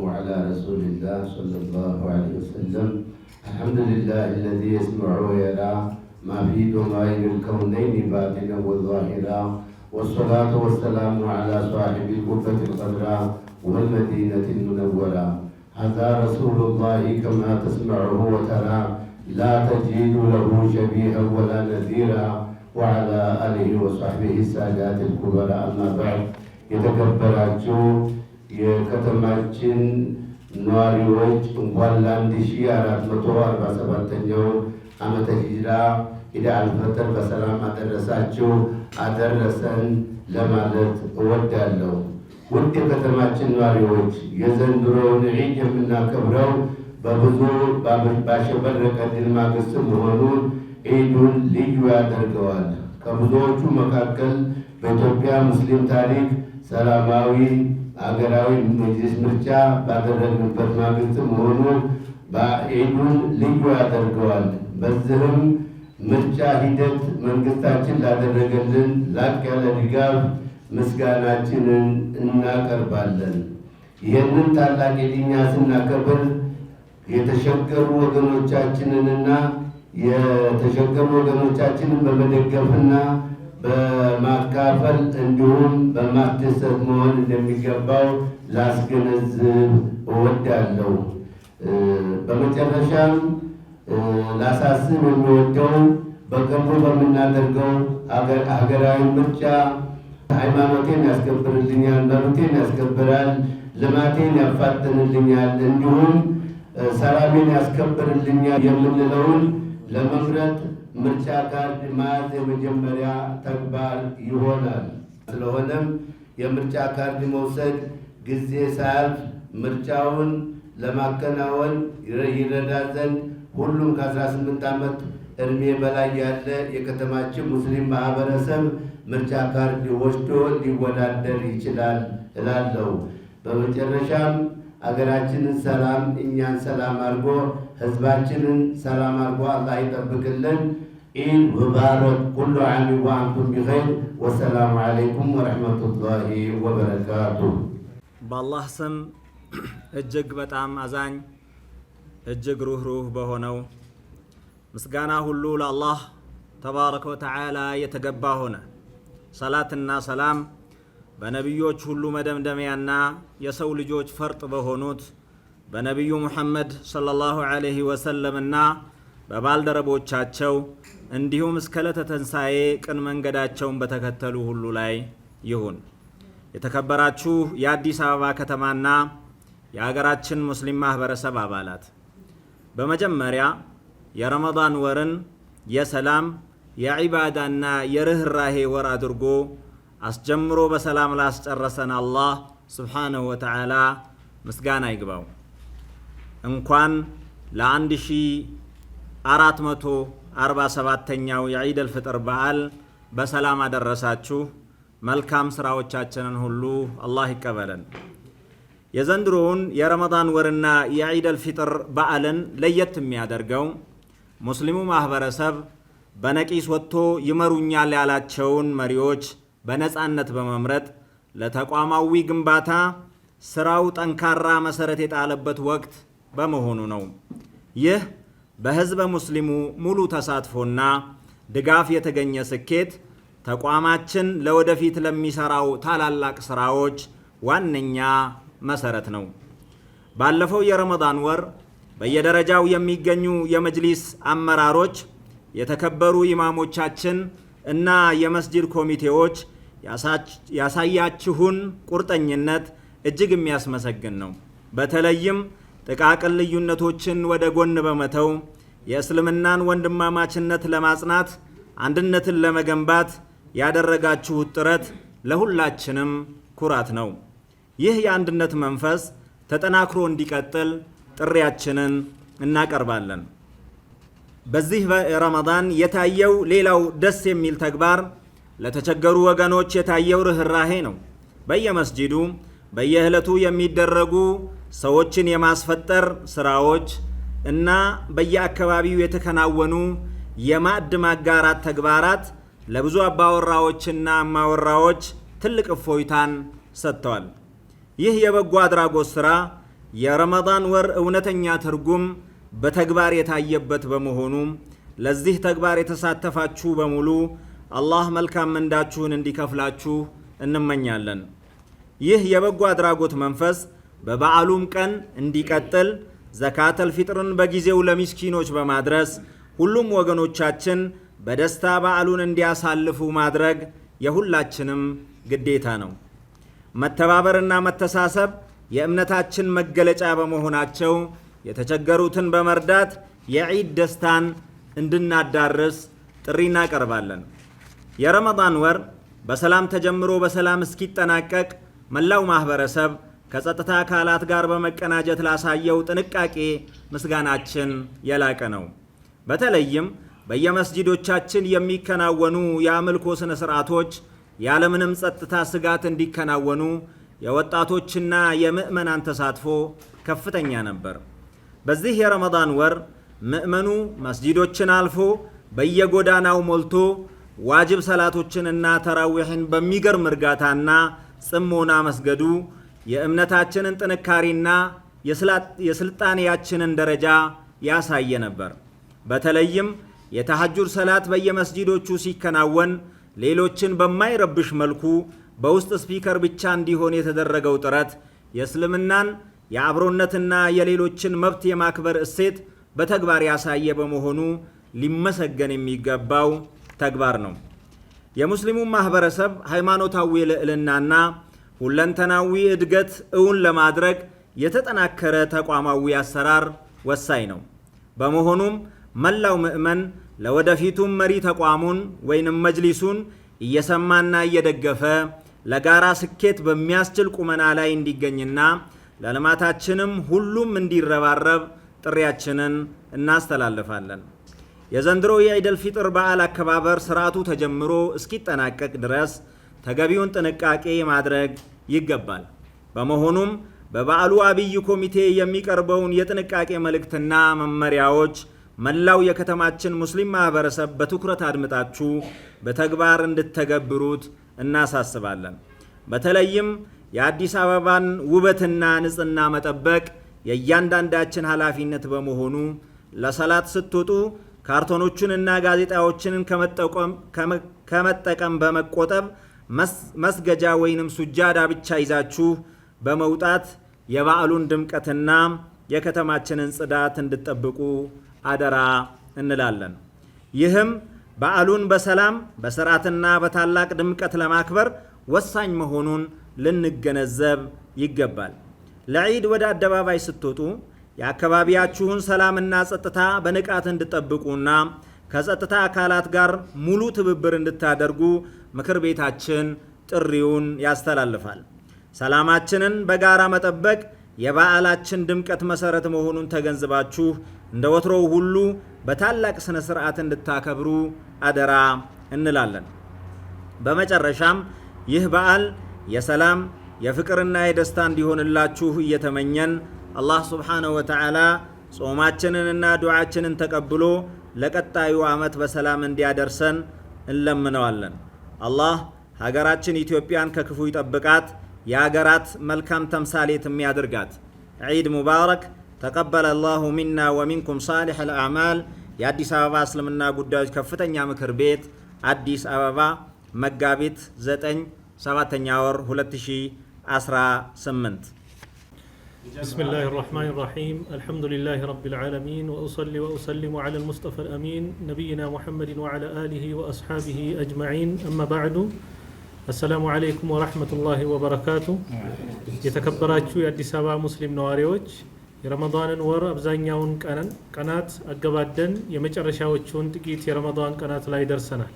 على رسول الله صلى الله عليه وسلم. الحمد لله الذي يسمع ويرى ما في ضمائر الكونين باطنا وظاهرا، والصلاة والسلام على صاحب القبة الخضراء والمدينة المنورة. هذا رسول الله كما تسمعه وترى، لا تجد له شبيها ولا نذيرا، وعلى آله وصحبه السادات الكبرى. أما بعد، የተከበራችሁ የከተማችን ነዋሪዎች እንኳን ለ1447ኛው ዓመተ ሂጅራ ኢድ አልፈጥር በሰላም አደረሳችሁ አደረሰን ለማለት እወዳለሁ። ውድ የከተማችን ነዋሪዎች፣ የዘንድሮውን ዒድ የምናከብረው በብዙ ባሸበረቀ ድል ማግስት መሆኑን ዒዱን ልዩ ያደርገዋል። ከብዙዎቹ መካከል በኢትዮጵያ ሙስሊም ታሪክ ሰላማዊ አገራዊ መጅሊስ ምርጫ ባደረግንበት ማግስት መሆኑ ዒዱን ልዩ ያደርገዋል። በዚህም ምርጫ ሂደት መንግስታችን ላደረገልን ላቅ ያለ ድጋፍ ምስጋናችንን እናቀርባለን። ይህንን ታላቅ ዒድኛ ስናከብር የተቸገሩ ወገኖቻችንን በመደገፍና በማካፈል እንዲሁም በማስደሰት መሆን እንደሚገባው ላስገነዝብ እወዳለሁ። በመጨረሻም ላሳስብ የሚወደው በቅርቡ በምናደርገው ሀገራዊ ምርጫ ሃይማኖቴን ያስከብርልኛል፣ መብቴን ያስከብራል፣ ልማቴን ያፋጥንልኛል፣ እንዲሁም ሰላሜን ያስከብርልኛል የምንለውን ለመምረጥ ምርጫ ካርድ መያዝ የመጀመሪያ ተግባር ይሆናል። ስለሆነም የምርጫ ካርድ መውሰድ ጊዜ ሳያልፍ ምርጫውን ለማከናወን ይረዳ ዘንድ ሁሉም ከ18 ዓመት እድሜ በላይ ያለ የከተማችን ሙስሊም ማህበረሰብ ምርጫ ካርድ ወስዶ ሊወዳደር ይችላል እላለሁ። በመጨረሻም አገራችንን ሰላም እኛን ሰላም አድርጎ ህዝባችንን ሰላም አድርጎ አላህ ይጠብቅልን። ኢድ ሙባረክ፣ ኩሉ ዓም ወአንቱም ቢኸይር። ወሰላሙ ዓለይኩም ወረሕመቱላሂ ወበረካቱሁ። በአላህ ስም እጅግ በጣም አዛኝ እጅግ ሩህሩህ በሆነው ምስጋና ሁሉ ለአላህ ተባረከ ወተዓላ የተገባ ሆነ። ሰላትና ሰላም በነቢዮች ሁሉ መደምደሚያና የሰው ልጆች ፈርጥ በሆኑት በነቢዩ ሙሐመድ ሰለላሁ ዐለይሂ ወሰለምና በባልደረቦቻቸው እንዲሁም እስከ ዕለተ ትንሣኤ ቅን መንገዳቸውን በተከተሉ ሁሉ ላይ ይሁን። የተከበራችሁ የአዲስ አበባ ከተማና የሀገራችን ሙስሊም ማህበረሰብ አባላት፣ በመጀመሪያ የረመዳን ወርን የሰላም የዒባዳና የርህራሄ ወር አድርጎ አስጀምሮ በሰላም ላስጨረሰን አላህ ስብሓነሁ ወተዓላ ምስጋና ይግባው። እንኳን ለ1447ኛው የዒድ አልፍጥር በዓል በሰላም አደረሳችሁ። መልካም ስራዎቻችንን ሁሉ አላህ ይቀበለን። የዘንድሮውን የረመዳን ወርና የዒድ አልፍጥር በዓልን ለየት የሚያደርገው ሙስሊሙ ማህበረሰብ በነቂስ ወጥቶ ይመሩኛል ያላቸውን መሪዎች በነጻነት በመምረጥ ለተቋማዊ ግንባታ ስራው ጠንካራ መሰረት የጣለበት ወቅት በመሆኑ ነው። ይህ በህዝበ ሙስሊሙ ሙሉ ተሳትፎና ድጋፍ የተገኘ ስኬት ተቋማችን ለወደፊት ለሚሰራው ታላላቅ ስራዎች ዋነኛ መሰረት ነው። ባለፈው የረመዳን ወር በየደረጃው የሚገኙ የመጅሊስ አመራሮች፣ የተከበሩ ኢማሞቻችን እና የመስጂድ ኮሚቴዎች ያሳያችሁን ቁርጠኝነት እጅግ የሚያስመሰግን ነው። በተለይም ጥቃቅን ልዩነቶችን ወደ ጎን በመተው የእስልምናን ወንድማማችነት ለማጽናት አንድነትን ለመገንባት ያደረጋችሁት ጥረት ለሁላችንም ኩራት ነው። ይህ የአንድነት መንፈስ ተጠናክሮ እንዲቀጥል ጥሪያችንን እናቀርባለን። በዚህ ረመዳን የታየው ሌላው ደስ የሚል ተግባር ለተቸገሩ ወገኖች የታየው ርህራሄ ነው። በየመስጂዱ በየዕለቱ የሚደረጉ ሰዎችን የማስፈጠር ስራዎች እና በየአካባቢው የተከናወኑ የማዕድ ማጋራት ተግባራት ለብዙ አባወራዎችና እማወራዎች ትልቅ እፎይታን ሰጥተዋል። ይህ የበጎ አድራጎት ስራ የረመዳን ወር እውነተኛ ትርጉም በተግባር የታየበት በመሆኑ ለዚህ ተግባር የተሳተፋችሁ በሙሉ አላህ መልካም ምንዳችሁን እንዲከፍላችሁ እንመኛለን። ይህ የበጎ አድራጎት መንፈስ በበዓሉም ቀን እንዲቀጥል ዘካተል ፊጥርን በጊዜው ለሚስኪኖች በማድረስ ሁሉም ወገኖቻችን በደስታ በዓሉን እንዲያሳልፉ ማድረግ የሁላችንም ግዴታ ነው። መተባበርና መተሳሰብ የእምነታችን መገለጫ በመሆናቸው የተቸገሩትን በመርዳት የዒድ ደስታን እንድናዳርስ ጥሪ እናቀርባለን። የረመዳን ወር በሰላም ተጀምሮ በሰላም እስኪጠናቀቅ መላው ማህበረሰብ ከጸጥታ አካላት ጋር በመቀናጀት ላሳየው ጥንቃቄ ምስጋናችን የላቀ ነው። በተለይም በየመስጂዶቻችን የሚከናወኑ የአምልኮ ስነ ስርዓቶች ያለምንም ጸጥታ ስጋት እንዲከናወኑ የወጣቶችና የምእመናን ተሳትፎ ከፍተኛ ነበር። በዚህ የረመዳን ወር ምእመኑ መስጂዶችን አልፎ በየጎዳናው ሞልቶ ዋጅብ ሰላቶችንና ተራዊሕን በሚገርም እርጋታና ጽሞና መስገዱ የእምነታችንን ጥንካሬና የስልጣኔያችንን ደረጃ ያሳየ ነበር። በተለይም የተሐጁድ ሰላት በየመስጂዶቹ ሲከናወን ሌሎችን በማይረብሽ መልኩ በውስጥ ስፒከር ብቻ እንዲሆን የተደረገው ጥረት የእስልምናን የአብሮነትና የሌሎችን መብት የማክበር እሴት በተግባር ያሳየ በመሆኑ ሊመሰገን የሚገባው ተግባር ነው። የሙስሊሙ ማህበረሰብ ሃይማኖታዊ ልዕልናና ሁለንተናዊ እድገት እውን ለማድረግ የተጠናከረ ተቋማዊ አሰራር ወሳኝ ነው። በመሆኑም መላው ምእመን ለወደፊቱም መሪ ተቋሙን ወይንም መጅሊሱን እየሰማና እየደገፈ ለጋራ ስኬት በሚያስችል ቁመና ላይ እንዲገኝና ለልማታችንም ሁሉም እንዲረባረብ ጥሪያችንን እናስተላልፋለን። የዘንድሮ የዒደል ፊጥር በዓል አከባበር ስርዓቱ ተጀምሮ እስኪጠናቀቅ ድረስ ተገቢውን ጥንቃቄ ማድረግ ይገባል። በመሆኑም በበዓሉ አብይ ኮሚቴ የሚቀርበውን የጥንቃቄ መልእክትና መመሪያዎች መላው የከተማችን ሙስሊም ማህበረሰብ በትኩረት አድምጣችሁ በተግባር እንድትተገብሩት እናሳስባለን። በተለይም የአዲስ አበባን ውበትና ንጽህና መጠበቅ የእያንዳንዳችን ኃላፊነት በመሆኑ ለሰላት ስትወጡ ካርቶኖችንና ጋዜጣዎችን ከመጠቀም በመቆጠብ መስገጃ ወይንም ሱጃዳ ብቻ ይዛችሁ በመውጣት የበዓሉን ድምቀትና የከተማችንን ጽዳት እንድትጠብቁ አደራ እንላለን። ይህም በዓሉን በሰላም በስርዓትና በታላቅ ድምቀት ለማክበር ወሳኝ መሆኑን ልንገነዘብ ይገባል። ለዒድ ወደ አደባባይ ስትወጡ የአካባቢያችሁን ሰላምና ጸጥታ በንቃት እንድትጠብቁና ከጸጥታ አካላት ጋር ሙሉ ትብብር እንድታደርጉ ምክር ቤታችን ጥሪውን ያስተላልፋል። ሰላማችንን በጋራ መጠበቅ የበዓላችን ድምቀት መሰረት መሆኑን ተገንዝባችሁ እንደ ወትሮው ሁሉ በታላቅ ስነ ስርዓት እንድታከብሩ አደራ እንላለን። በመጨረሻም ይህ በዓል የሰላም የፍቅርና የደስታ እንዲሆንላችሁ እየተመኘን አላህ ሱብሓነሁ ወተዓላ ጾማችንንና ዱዓችንን ተቀብሎ ለቀጣዩ ዓመት በሰላም እንዲያደርሰን እንለምነዋለን። አላህ ሀገራችን ኢትዮጵያን ከክፉ ይጠብቃት፣ የሀገራት መልካም ተምሳሌት የሚያድርጋት። ዒድ ሙባረክ። ተቀበለ አላሁ ሚና ወሚንኩም ሳሊሕ አልአዕማል። የአዲስ አበባ እስልምና ጉዳዮች ከፍተኛ ምክር ቤት አዲስ አበባ መጋቢት 9 7ኛ ወር 2018 بسم الله الرحمن الرحيم الحمد لله رب العالمين وأصلي وأسلم على المصطفى الأمين نبينا محمد وعلى آله وأصحابه أجمعين أما بعد السلام عليكم ورحمة الله وبركاته يتكبراتشو يا أديس أبابا مسلم نواريوج የረመዳን ወር አብዛኛውን ቀናት አገባደን የመጨረሻዎቹን ጥቂት የረመዳን ቀናት ላይ ደርሰናል።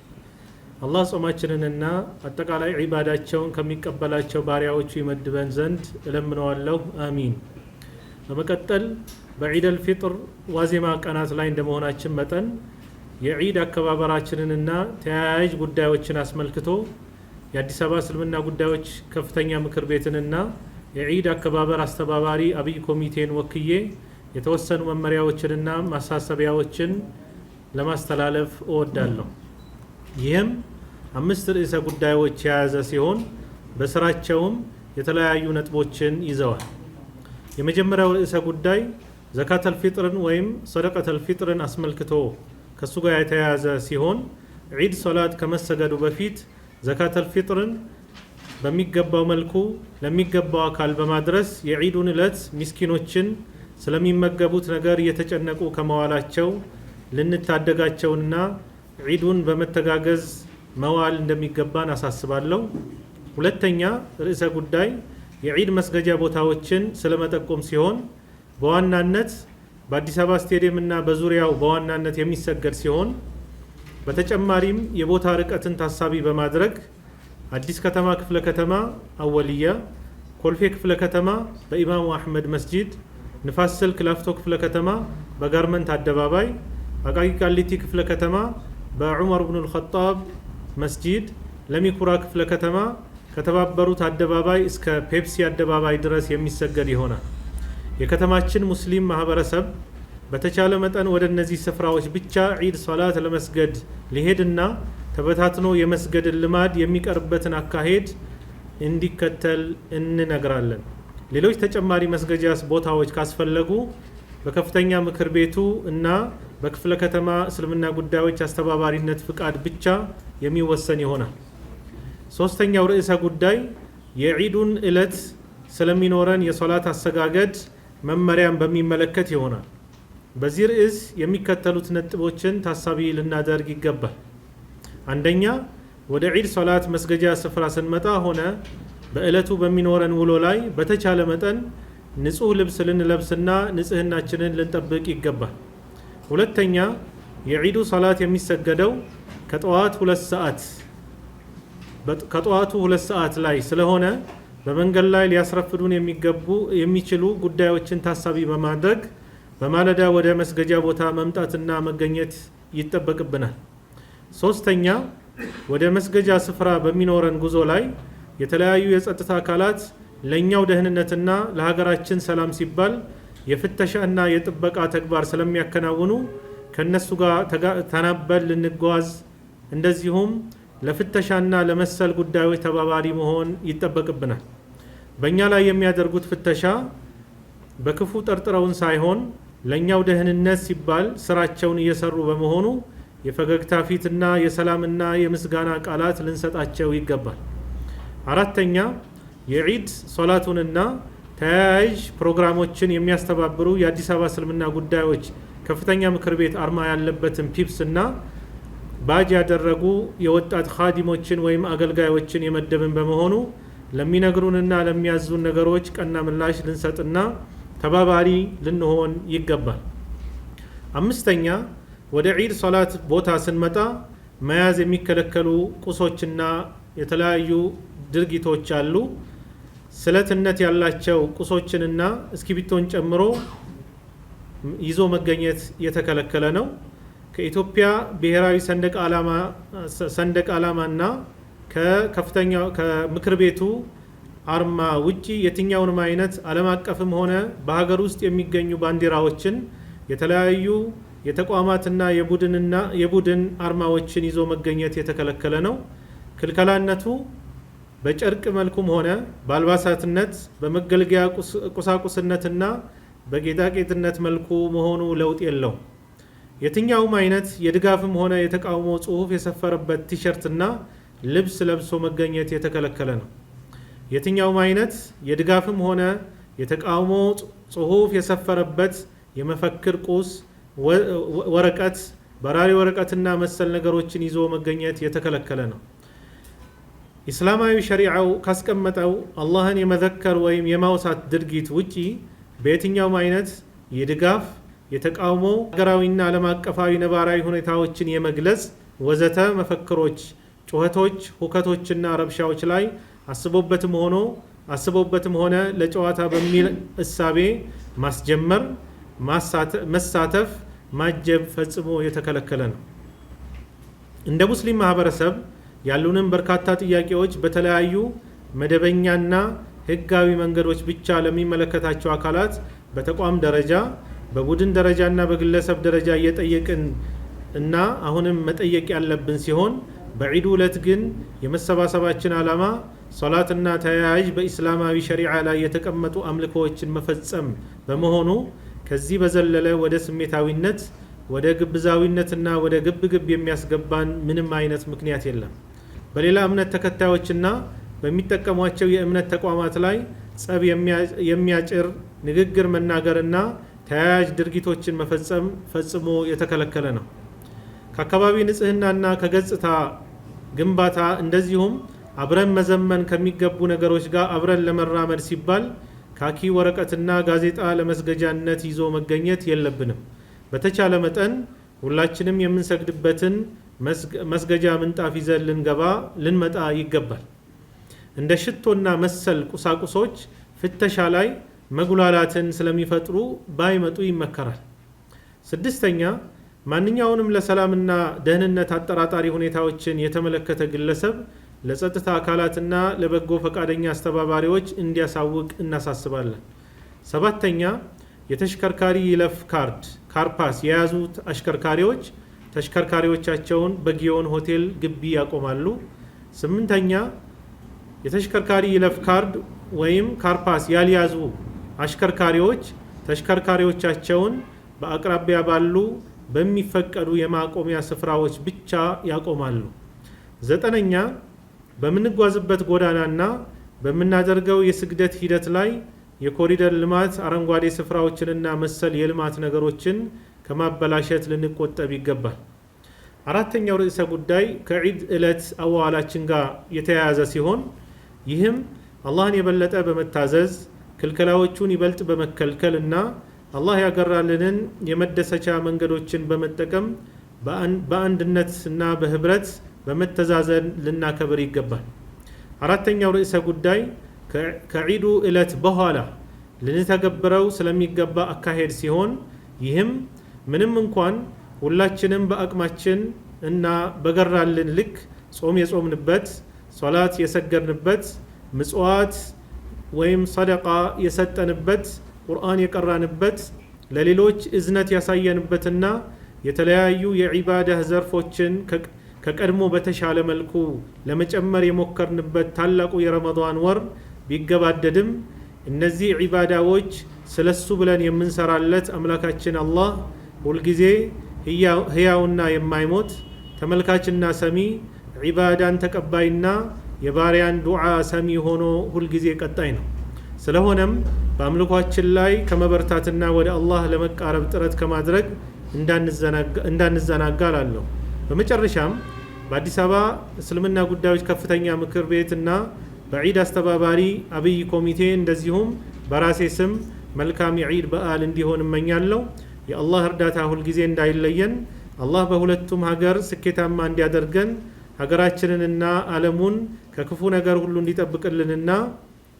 አላህ ጾማችንንና አጠቃላይ ዒባዳቸውን ከሚቀበላቸው ባሪያዎቹ ይመድበን ዘንድ እለምነዋለሁ፣ አሚን። በመቀጠል በዒደል ፊጥር ዋዜማ ቀናት ላይ እንደመሆናችን መጠን የዒድ አከባበራችንንና ተያያዥ ጉዳዮችን አስመልክቶ የአዲስ አበባ እስልምና ጉዳዮች ከፍተኛ ምክር ቤትንና የዒድ አከባበር አስተባባሪ አብይ ኮሚቴን ወክዬ የተወሰኑ መመሪያዎችንና ማሳሰቢያዎችን ለማስተላለፍ እወዳለሁ። ይህም 5 ርዕሰ ጉዳዮች የያዘ ሲሆን በስራቸውም የተለያዩ ነጥቦችን ይዘዋል። የመጀመሪያው ርዕሰ ጉዳይ ዘካተል ፊጥርን ወይም ሰደቀተል ፊጥርን አስመልክቶ ከሱ ጋር የተያያዘ ሲሆን ዒድ ሶላት ከመሰገዱ በፊት ዘካተል ፊጥርን በሚገባው መልኩ ለሚገባው አካል በማድረስ የዒዱን ዕለት ምስኪኖችን ስለሚመገቡት ነገር እየተጨነቁ ከመዋላቸው ልንታደጋቸውና ዒዱን በመተጋገዝ መዋል እንደሚገባን አሳስባለሁ። ሁለተኛ ርዕሰ ጉዳይ የዒድ መስገጃ ቦታዎችን ስለመጠቆም ሲሆን በዋናነት በአዲስ አበባ ስቴዲየም እና በዙሪያው በዋናነት የሚሰገድ ሲሆን በተጨማሪም የቦታ ርቀትን ታሳቢ በማድረግ አዲስ ከተማ ክፍለ ከተማ አወልያ፣ ኮልፌ ክፍለ ከተማ በኢማሙ አህመድ መስጂድ፣ ንፋስ ስልክ ላፍቶ ክፍለ ከተማ በጋርመንት አደባባይ፣ አቃቂ ቃሊቲ ክፍለ ከተማ በዑመር ኢብኑ አልኸጣብ መስጂድ፣ ለሚኩራ ክፍለ ከተማ ከተባበሩት አደባባይ እስከ ፔፕሲ አደባባይ ድረስ የሚሰገድ ይሆናል። የከተማችን ሙስሊም ማህበረሰብ በተቻለ መጠን ወደ እነዚህ ስፍራዎች ብቻ ዒድ ሶላት ለመስገድ ሊሄድና ተበታትኖ የመስገድን ልማድ የሚቀርበትን አካሄድ እንዲከተል እንነግራለን። ሌሎች ተጨማሪ መስገጃ ቦታዎች ካስፈለጉ በከፍተኛ ምክር ቤቱ እና በክፍለ ከተማ እስልምና ጉዳዮች አስተባባሪነት ፍቃድ ብቻ የሚወሰን ይሆናል። ሶስተኛው ርዕሰ ጉዳይ የዒዱን ዕለት ስለሚኖረን የሶላት አሰጋገድ መመሪያን በሚመለከት ይሆናል። በዚህ ርዕስ የሚከተሉት ነጥቦችን ታሳቢ ልናደርግ ይገባል። አንደኛ፣ ወደ ዒድ ሶላት መስገጃ ስፍራ ስንመጣ ሆነ በዕለቱ በሚኖረን ውሎ ላይ በተቻለ መጠን ንጹህ ልብስ ልንለብስና ንጽህናችንን ልንጠብቅ ይገባል። ሁለተኛ፣ የዒዱ ሶላት የሚሰገደው ከጠዋቱ 2 ሰዓት ላይ ስለሆነ በመንገድ ላይ ሊያስረፍዱን የሚችሉ ጉዳዮችን ታሳቢ በማድረግ በማለዳ ወደ መስገጃ ቦታ መምጣትና መገኘት ይጠበቅብናል። ሶስተኛ፣ ወደ መስገጃ ስፍራ በሚኖረን ጉዞ ላይ የተለያዩ የጸጥታ አካላት ለኛው ደህንነትና ለሀገራችን ሰላም ሲባል የፍተሻና የጥበቃ ተግባር ስለሚያከናውኑ ከነሱ ጋር ተናበል ልንጓዝ እንደዚሁም ለፍተሻና ለመሰል ጉዳዮች ተባባሪ መሆን ይጠበቅብናል። በእኛ ላይ የሚያደርጉት ፍተሻ በክፉ ጠርጥረውን ሳይሆን ለኛው ደህንነት ሲባል ስራቸውን እየሰሩ በመሆኑ የፈገግታ ፊትና የሰላምና የምስጋና ቃላት ልንሰጣቸው ይገባል። አራተኛ፣ የዒድ ሶላቱንና ተያያዥ ፕሮግራሞችን የሚያስተባብሩ የአዲስ አበባ እስልምና ጉዳዮች ከፍተኛ ምክር ቤት አርማ ያለበትን ፒፕስ እና ባጅ ያደረጉ የወጣት ኻዲሞችን ወይም አገልጋዮችን የመደብን በመሆኑ ለሚነግሩንና ለሚያዙን ነገሮች ቀና ምላሽ ልንሰጥና ተባባሪ ልንሆን ይገባል። አምስተኛ፣ ወደ ዒድ ሶላት ቦታ ስንመጣ መያዝ የሚከለከሉ ቁሶችና የተለያዩ ድርጊቶች አሉ። ስለትነት ያላቸው ቁሶችንና እስክሪብቶን ጨምሮ ይዞ መገኘት የተከለከለ ነው። ከኢትዮጵያ ብሔራዊ ሰንደቅ ዓላማና ከምክር ቤቱ አርማ ውጪ የትኛውንም አይነት ዓለም አቀፍም ሆነ በሀገር ውስጥ የሚገኙ ባንዲራዎችን፣ የተለያዩ የተቋማትና የቡድን አርማዎችን ይዞ መገኘት የተከለከለ ነው። ክልከላነቱ በጨርቅ መልኩም ሆነ በአልባሳትነት በመገልገያ ቁሳቁስነትና በጌጣጌጥነት መልኩ መሆኑ ለውጥ የለው። የትኛውም አይነት የድጋፍም ሆነ የተቃውሞ ጽሁፍ የሰፈረበት ቲሸርትና ልብስ ለብሶ መገኘት የተከለከለ ነው። የትኛውም አይነት የድጋፍም ሆነ የተቃውሞ ጽሁፍ የሰፈረበት የመፈክር ቁስ፣ ወረቀት፣ በራሪ ወረቀትና መሰል ነገሮችን ይዞ መገኘት የተከለከለ ነው። ኢስላማዊ ሸሪዓው ካስቀመጠው አላህን የመዘከር ወይም የማውሳት ድርጊት ውጪ በየትኛውም አይነት የድጋፍ፣ የተቃውሞ፣ ሀገራዊና ዓለም አቀፋዊ ነባራዊ ሁኔታዎችን የመግለጽ ወዘተ መፈክሮች፣ ጩኸቶች፣ ሁከቶችና ረብሻዎች ላይ አስቦበትም ሆነ ለጨዋታ በሚል እሳቤ ማስጀመር፣ መሳተፍ፣ ማጀብ ፈጽሞ የተከለከለ ነው። እንደ ሙስሊም ማህበረሰብ ያሉንን በርካታ ጥያቄዎች በተለያዩ መደበኛና ህጋዊ መንገዶች ብቻ ለሚመለከታቸው አካላት በተቋም ደረጃ፣ በቡድን ደረጃና በግለሰብ ደረጃ እየጠየቅን እና አሁንም መጠየቅ ያለብን ሲሆን በዒዱ ዕለት ግን የመሰባሰባችን ዓላማ ሶላትና ተያያዥ በእስላማዊ ሸሪዓ ላይ የተቀመጡ አምልኮዎችን መፈጸም በመሆኑ ከዚህ በዘለለ ወደ ስሜታዊነት ወደ ግብዛዊነትና ወደ ግብግብ የሚያስገባን ምንም አይነት ምክንያት የለም። በሌላ እምነት ተከታዮችና በሚጠቀሟቸው የእምነት ተቋማት ላይ ጸብ የሚያጭር ንግግር መናገርና ተያያዥ ድርጊቶችን መፈጸም ፈጽሞ የተከለከለ ነው። ከአካባቢ ንጽህናና ከገጽታ ግንባታ እንደዚሁም አብረን መዘመን ከሚገቡ ነገሮች ጋር አብረን ለመራመድ ሲባል ካኪ ወረቀትና ጋዜጣ ለመስገጃነት ይዞ መገኘት የለብንም። በተቻለ መጠን ሁላችንም የምንሰግድበትን መስገጃ ምንጣፍ ይዘን ልንመጣ ይገባል። እንደ ሽቶና መሰል ቁሳቁሶች ፍተሻ ላይ መጉላላትን ስለሚፈጥሩ ባይመጡ ይመከራል። 6ኛ ማንኛውንም ለሰላምና ደህንነት አጠራጣሪ ሁኔታዎችን የተመለከተ ግለሰብ ለጸጥታ አካላትና ለበጎ ፈቃደኛ አስተባባሪዎች እንዲያሳውቅ እናሳስባለን። 7ኛ የተሽከርካሪ ይለፍ ካርፓስ የያዙት አሽከርካሪዎች ተሽከርካሪዎቻቸውን በጊዮን ሆቴል ግቢ ያቆማሉ። 8ኛ የተሽከርካሪ ይለፍ ካርድ ወይም ካርፓስ ያልያዙ አሽከርካሪዎች ተሽከርካሪዎቻቸውን በአቅራቢያ ባሉ በሚፈቀዱ የማቆሚያ ስፍራዎች ብቻ ያቆማሉ። 9ኛ በምንጓዝበት ጎዳናና በምናደርገው የስግደት ሂደት ላይ የኮሪደር ልማት አረንጓዴ ስፍራዎችንና መሰል የልማት ነገሮችን ከማበላሸት ልንቆጠብ ይገባል። 4ኛው ርዕሰ ጉዳይ ከዒድ ዕለት አዋላችን ጋር የተያያዘ ሲሆን ይህም አላህን የበለጠ በመታዘዝ ክልከላዎቹን ይበልጥ በመከልከልና አላህ ያገራልንን የመደሰቻ መንገዶችን በመጠቀም በአንድነትና በህብረት በመተዛዘን ልናከብር ይገባል። 4ኛው ርዕሰ ጉዳይ ከዒዱ ዕለት በኋላ ልንተገብረው ስለሚገባ አካሄድ ሲሆን ይህም ምንም እንኳን ሁላችንም በአቅማችን እና በገራልን ልክ ጾም የጾምንበት፣ ሶላት የሰገድንበት፣ ምጽዋት ወይም ሰደቃ የሰጠንበት፣ ቁርአን የቀራንበት፣ ለሌሎች እዝነት ያሳየንበትና የተለያዩ የዒባዳ ዘርፎችን ከቀድሞ በተሻለ መልኩ ለመጨመር የሞከርንበት ታላቁ የረመዳን ወር ቢገባደድም እነዚህ ዒባዳዎች ስለሱ ብለን የምንሰራለት አምላካችን አላህ ሁልጊዜ ህያውና የማይሞት ተመልካችና ሰሚ ዒባዳን ተቀባይና የባሪያን ዱዓ ሰሚ ሆኖ ሁልጊዜ ቀጣይ ነው። ስለሆነም በአምልኳችን ላይ ከመበርታትና ወደ አላህ ለመቃረብ ጥረት ከማድረግ እንዳንዘናጋ እላለሁ። በመጨረሻም በአዲስ አበባ እስልምና ጉዳዮች ከፍተኛ ምክር ቤትና በዒድ አስተባባሪ አብይ ኮሚቴ እንደዚሁም በራሴ ስም መልካም የዒድ በዓል እንዲሆን እመኛለሁ። የአላህ እርዳታ ሁልጊዜ እንዳይለየን፣ አላህ በሁለቱም ሀገር ስኬታማ እንዲያደርገን፣ ሀገራችንንና ዓለሙን ከክፉ ነገር ሁሉ እንዲጠብቅልንና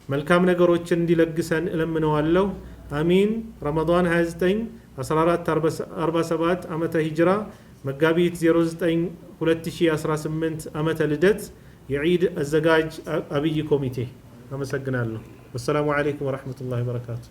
መልካም ነገሮችን እንዲለግሰን እለምነዋለሁ። አሚን። ረመዳን 29 1447 ዓመተ ሂጅራ መጋቢት 09 2018 ዓመተ ልደት የዒድ አዘጋጅ አብይ ኮሚቴ። አመሰግናለሁ። ወሰላሙ አለይኩም ወረሕመቱላሂ ወበረካቱ።